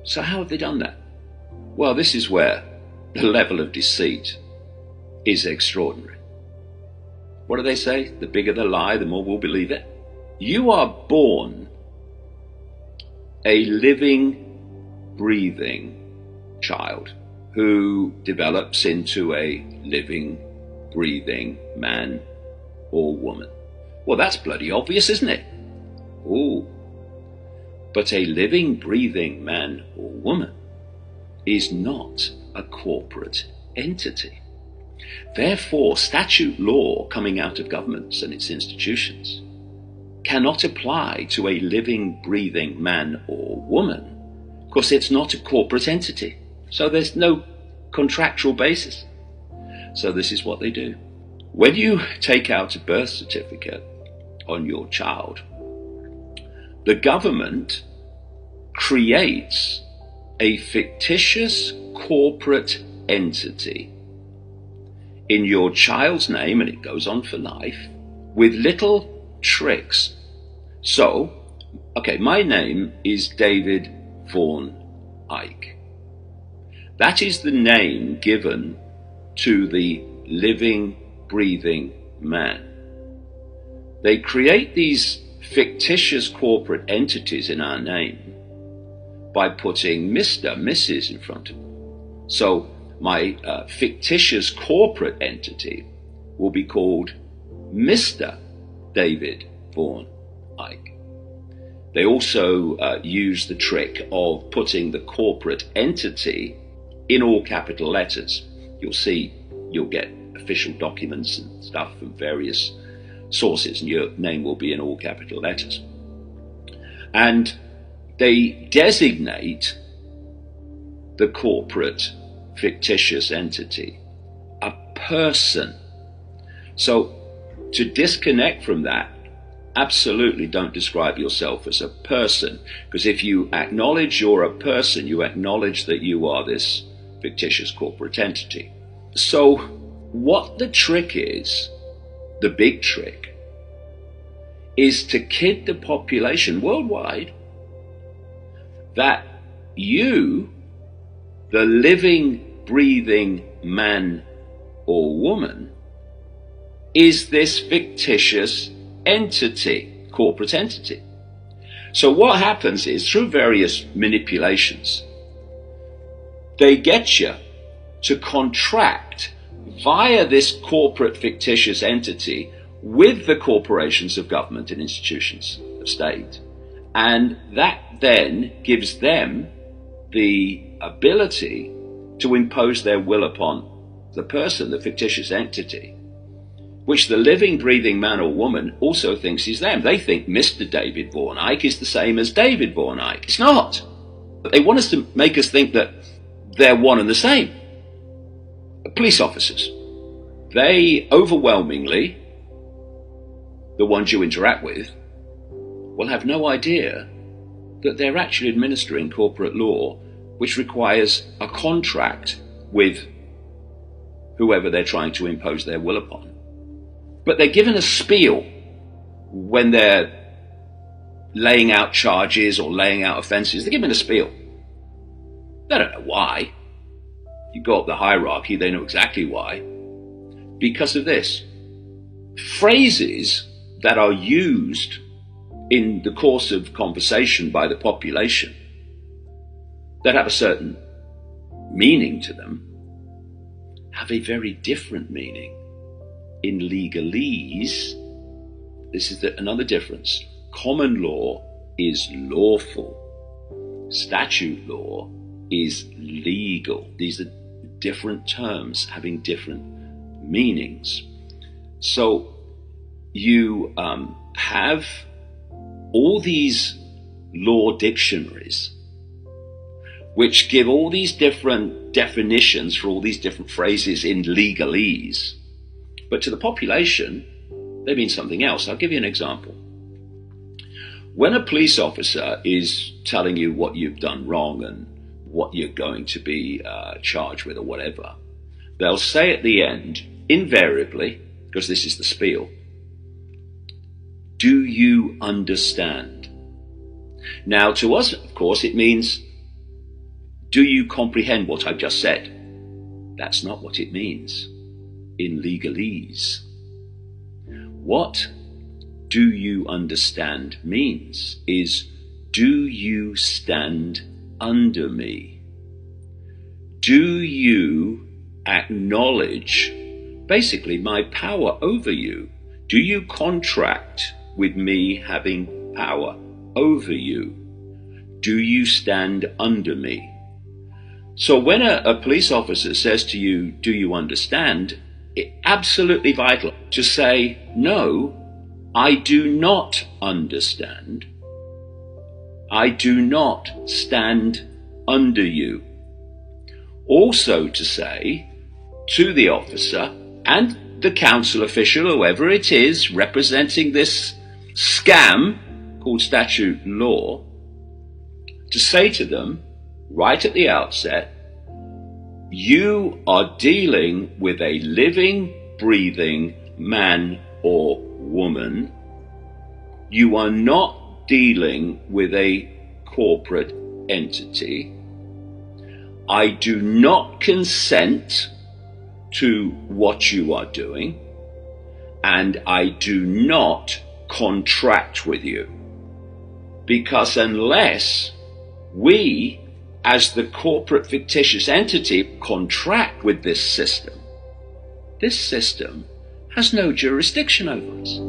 So how have they done that? Well, this is where the level of deceit is extraordinary. What do they say? The bigger the lie, the more we'll believe it. You are born a living, breathing child who develops into a living, breathing man or woman. Well, that's bloody obvious, isn't it? Ooh. But a living, breathing man or woman is not a corporate entity. Therefore, statute law coming out of governments and its institutions cannot apply to a living, breathing man or woman because it's not a corporate entity. So there's no contractual basis. So this is what they do. When you take out a birth certificate on your child, the government creates a fictitious corporate entity in your child's name, and it goes on for life, with little tricks. So, okay, my name is David Vaughan Icke. That is the name given to the living, breathing man. They create these fictitious corporate entities in our name by putting Mr., Mrs. in front of them. So my fictitious corporate entity will be called Mr. David Vaughan Icke. They also use the trick of putting the corporate entity in all capital letters. You'll get official documents and stuff from various sources, and your name will be in all capital letters. And they designate the corporate fictitious entity a person. So to disconnect from that, absolutely don't describe yourself as a person, because if you acknowledge you're a person, you acknowledge that you are this fictitious corporate entity. So what the trick is, the big trick, is to kid the population worldwide that you, the living, breathing man or woman, is this fictitious entity, corporate entity. So what happens is, through various manipulations, they get you to contract via this corporate fictitious entity with the corporations of government and institutions of state. And that then gives them the ability to impose their will upon the person, the fictitious entity, which the living, breathing man or woman also thinks is them. They think Mr. David Vaughan Icke is the same as David Vaughan Icke. It's not. But they want us to make us think that they're one and the same. Police officers, they overwhelmingly, the ones you interact with, will have no idea that they're actually administering corporate law, which requires a contract with whoever they're trying to impose their will upon. But they're given a spiel when they're laying out charges or laying out offences. They're given a spiel. They don't know why. You go up the hierarchy, they know exactly why. Because of this. Phrases that are used in the course of conversation by the population that have a certain meaning to them have a very different meaning in legalese. This is another difference. Common law is lawful. Statute law is legal. These are different terms having different meanings. So you have all these law dictionaries which give all these different definitions for all these different phrases in legalese. But to the population, they mean something else. I'll give you an example. When a police officer is telling you what you've done wrong and what you're going to be charged with or whatever, they'll say at the end, invariably, because this is the spiel, do you understand? Now, to us, of course, it means Do you comprehend what I've just said? That's not what it means in legalese. What do you understand means is, do you stand under me? Do you acknowledge basically my power over you? Do you contract with me having power over you? Do you stand under me? So when a police officer says to you, do you understand? It's absolutely vital to say, no, I do not understand. I do not stand under you. Also to say to the officer and the council official, whoever it is representing this scam called statute law, to say to them right at the outset, you are dealing with a living, breathing man or woman. You are not dealing with a corporate entity. I do not consent to what you are doing, and I do not contract with you. Because unless we, as the corporate fictitious entity, contract with this system has no jurisdiction over us.